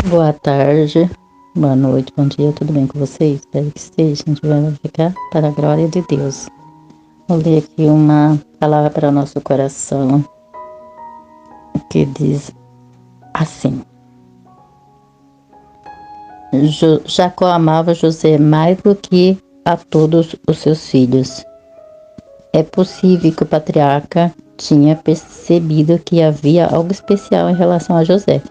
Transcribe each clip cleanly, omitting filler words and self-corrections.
Boa tarde, boa noite, bom dia, tudo bem com vocês? Espero que esteja, a gente vai ficar para a glória de Deus. Vou ler aqui uma palavra para o nosso coração, que diz assim: Jacó amava José mais do que a todos os seus filhos. É possível que o patriarca tinha percebido que havia algo especial em relação a José.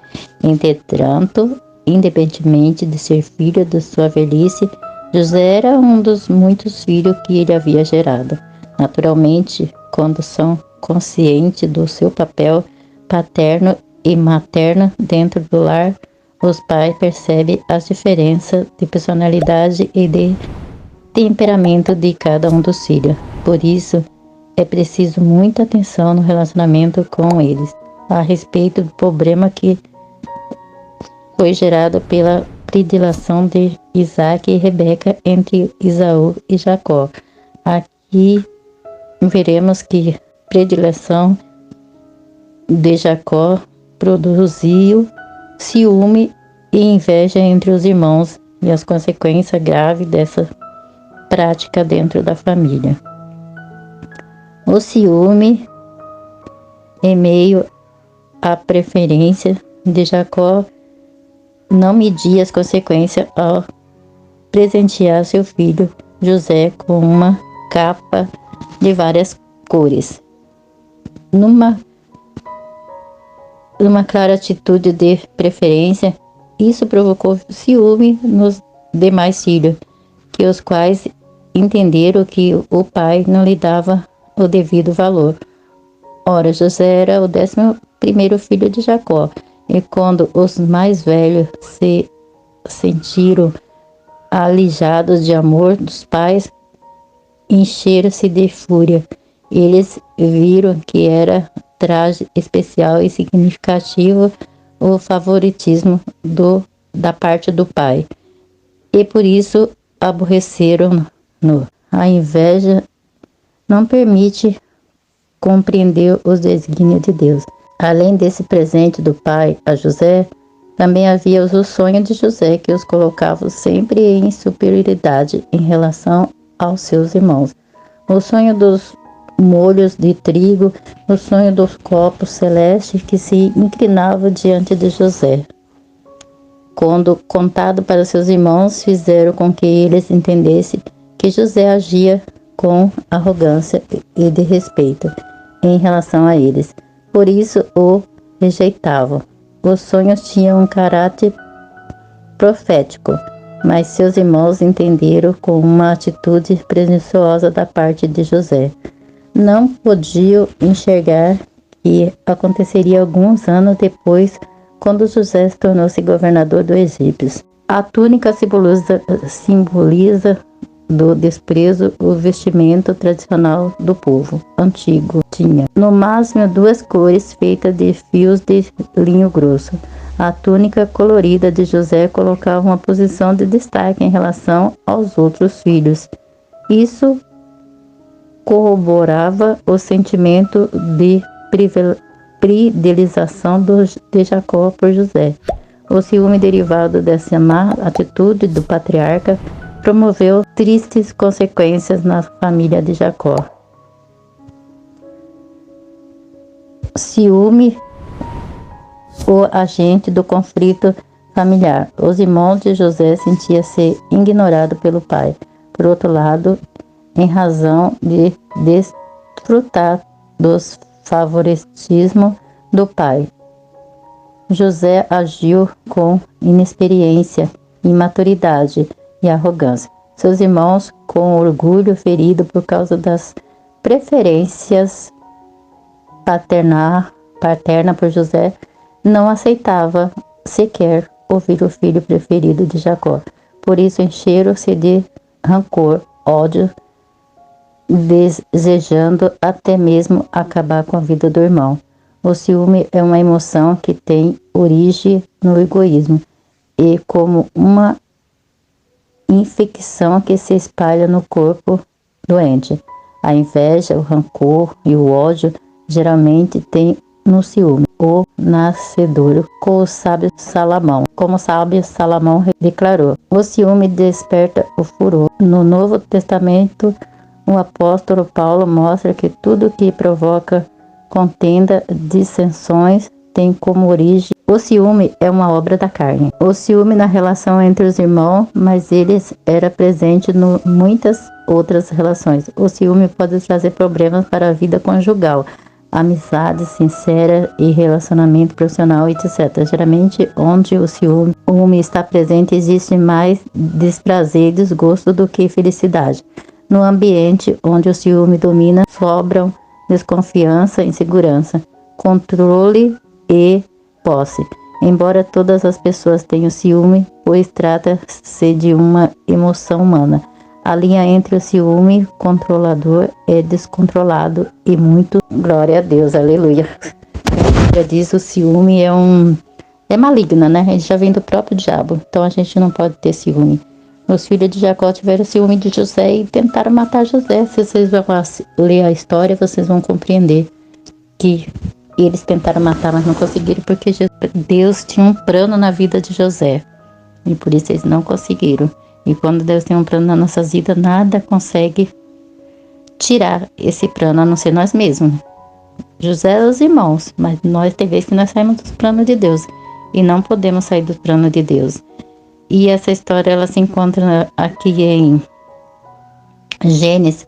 Entretanto, independentemente de ser filho de sua velhice, José era um dos muitos filhos que ele havia gerado. Naturalmente, quando são conscientes do seu papel paterno e materno dentro do lar, os pais percebem as diferenças de personalidade e de temperamento de cada um dos filhos. Por isso, é preciso muita atenção no relacionamento com eles, a respeito do problema que foi gerado pela predileção de Isaac e Rebeca entre Esaú e Jacó. Aqui veremos que a predileção de Jacó produziu ciúme e inveja entre os irmãos e as consequências graves dessa prática dentro da família. O ciúme, em meio à preferência de Jacó, não media as consequências ao presentear seu filho José com uma capa de várias cores. Numa clara atitude de preferência, isso provocou ciúme nos demais filhos, que os quais entenderam que o pai não lhe dava o devido valor. Ora, José era o 11º filho de Jacó, e quando os mais velhos se sentiram alijados de amor dos pais, encheram-se de fúria. Eles viram que era traje especial e significativo o favoritismo da parte do pai, e por isso aborreceram-no. A inveja não permite compreender os desígnios de Deus. Além desse presente do pai a José, também havia o sonho de José, que os colocava sempre em superioridade em relação aos seus irmãos. O sonho dos molhos de trigo, o sonho dos copos celestes que se inclinavam diante de José, quando contado para seus irmãos, fizeram com que eles entendessem que José agia com arrogância e desrespeito em relação a eles. Por isso o rejeitavam. Os sonhos tinham um caráter profético, mas seus irmãos entenderam com uma atitude presunçosa da parte de José. Não podiam enxergar que aconteceria alguns anos depois, quando José se tornou-se governador do Egito. A túnica simboliza do desprezo o vestimento tradicional do povo antigo. Tinha, no máximo, 2 cores feitas de fios de linho grosso. A túnica colorida de José colocava uma posição de destaque em relação aos outros filhos. Isso corroborava o sentimento de fidelização de Jacó por José. O ciúme derivado dessa má atitude do patriarca promoveu tristes consequências na família de Jacó. Ciúme, o agente do conflito familiar. Os irmãos de José sentiam-se ignorados pelo pai. Por outro lado, em razão de desfrutar dos favoritismos do pai, José agiu com inexperiência, imaturidade e arrogância. Seus irmãos, com orgulho ferido por causa das preferências paterna por José, não aceitava sequer ouvir o filho preferido de Jacó. Por isso encheram-se de rancor, ódio, desejando até mesmo acabar com a vida do irmão. O ciúme é uma emoção que tem origem no egoísmo e como uma infecção que se espalha no corpo doente. A inveja, o rancor e o ódio geralmente têm no ciúme o nascedouro, com o sábio Salomão. Como o sábio Salomão declarou, o ciúme desperta o furor. No Novo Testamento, o apóstolo Paulo mostra que tudo que provoca contenda, dissensões, tem como origem. O ciúme é uma obra da carne. O ciúme na relação entre os irmãos, mas ele era presente em muitas outras relações. O ciúme pode trazer problemas para a vida conjugal, amizade sincera e relacionamento profissional, etc. Geralmente, onde o ciúme está presente, existe mais desprazer e desgosto do que felicidade. No ambiente onde o ciúme domina, sobram desconfiança, insegurança, controle e posse. Embora todas as pessoas tenham ciúme, pois trata-se de uma emoção humana. A linha entre o ciúme controlador é descontrolado e muito glória a Deus, aleluia. A Bíblia diz o ciúme é maligna, né? Ele já vem do próprio diabo, então a gente não pode ter ciúme. Os filhos de Jacó tiveram ciúme de José e tentaram matar José. Se vocês vão ler a história, vocês vão compreender que eles tentaram matar, mas não conseguiram, porque Deus tinha um plano na vida de José. E por isso eles não conseguiram. E quando Deus tem um plano na nossa vida, nada consegue tirar esse plano, a não ser nós mesmos. José é os irmãos, mas nós tem vezes que nós saímos dos planos de Deus. E não podemos sair do plano de Deus. E essa história ela se encontra aqui em Gênesis,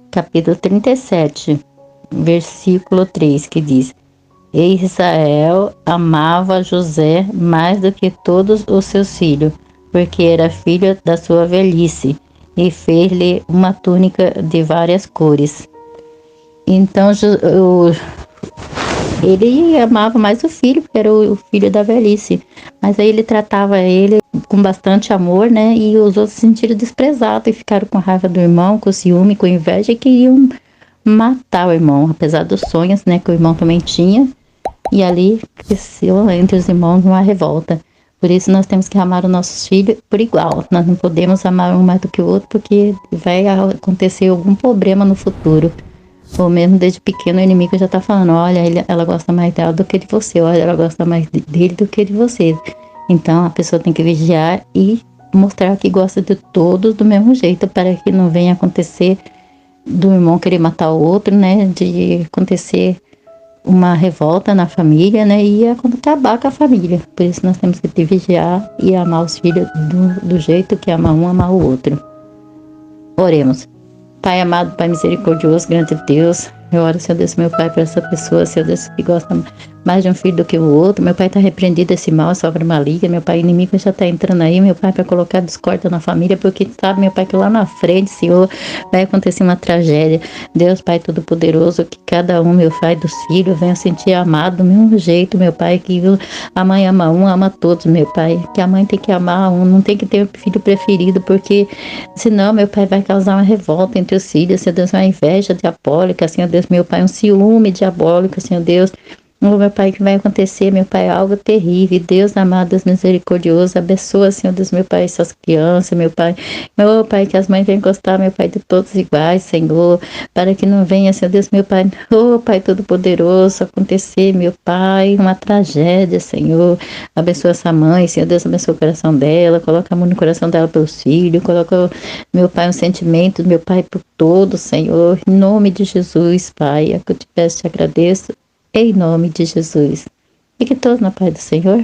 capítulo 37, versículo 3, que diz: E Israel amava José mais do que todos os seus filhos, porque era filho da sua velhice, e fez-lhe uma túnica de várias cores. Então ele amava mais o filho, porque era o filho da velhice. Mas aí ele tratava ele com bastante amor, né? E os outros se sentiram desprezados e ficaram com raiva do irmão, com ciúme, com inveja, e queriam matar o irmão, apesar dos sonhos, né? Que o irmão também tinha. E ali cresceu entre os irmãos uma revolta. Por isso nós temos que amar os nossos filhos por igual. Nós não podemos amar um mais do que o outro, porque vai acontecer algum problema no futuro. Ou mesmo desde pequeno o inimigo já tá falando, olha, ela gosta mais dela do que de você, olha, ela gosta mais dele do que de você. Então a pessoa tem que vigiar e mostrar que gosta de todos do mesmo jeito, para que não venha acontecer do irmão querer matar o outro, né, de acontecer uma revolta na família, né, e acabar com a família. Por isso nós temos que vigiar e amar os filhos do jeito que ama um, amar o outro. Oremos. Pai amado, Pai misericordioso, grande Deus, eu oro, Senhor Deus, meu Pai, para essa pessoa, Senhor Deus, que gosta mais de um filho do que o outro. Meu Pai, está repreendido esse mal, essa obra maligna. Meu Pai, inimigo já está entrando aí, meu Pai, para colocar discórdia na família, porque sabe, meu Pai, que lá na frente, Senhor, vai acontecer uma tragédia. Deus, Pai Todo-Poderoso, que cada um, meu Pai, dos filhos, venha sentir amado do mesmo jeito, meu Pai, que a mãe ama um, ama todos, meu Pai, que a mãe tem que amar um, não tem que ter um filho preferido, porque senão, meu Pai, vai causar uma revolta entre os filhos, Senhor Deus, uma inveja diabólica, Senhor Deus, meu Pai, um ciúme diabólico, Senhor Deus. Oh, meu Pai, que vai acontecer, meu Pai, algo terrível. Deus amado, Deus misericordioso, abençoa, Senhor Deus, meu Pai, essas crianças, meu Pai. Meu Pai, que as mães venham gostar, meu Pai, de todos iguais, Senhor, para que não venha, Senhor Deus, meu Pai, oh, Pai Todo-Poderoso, acontecer, meu Pai, uma tragédia, Senhor. Abençoa essa mãe, Senhor Deus, abençoa o coração dela, coloca amor no coração dela pelos filhos, coloca, meu Pai, um sentimento, meu Pai, por todos, Senhor, em nome de Jesus, Pai, é que eu te peço, te agradeço. Em nome de Jesus. Fique todos na paz do Senhor.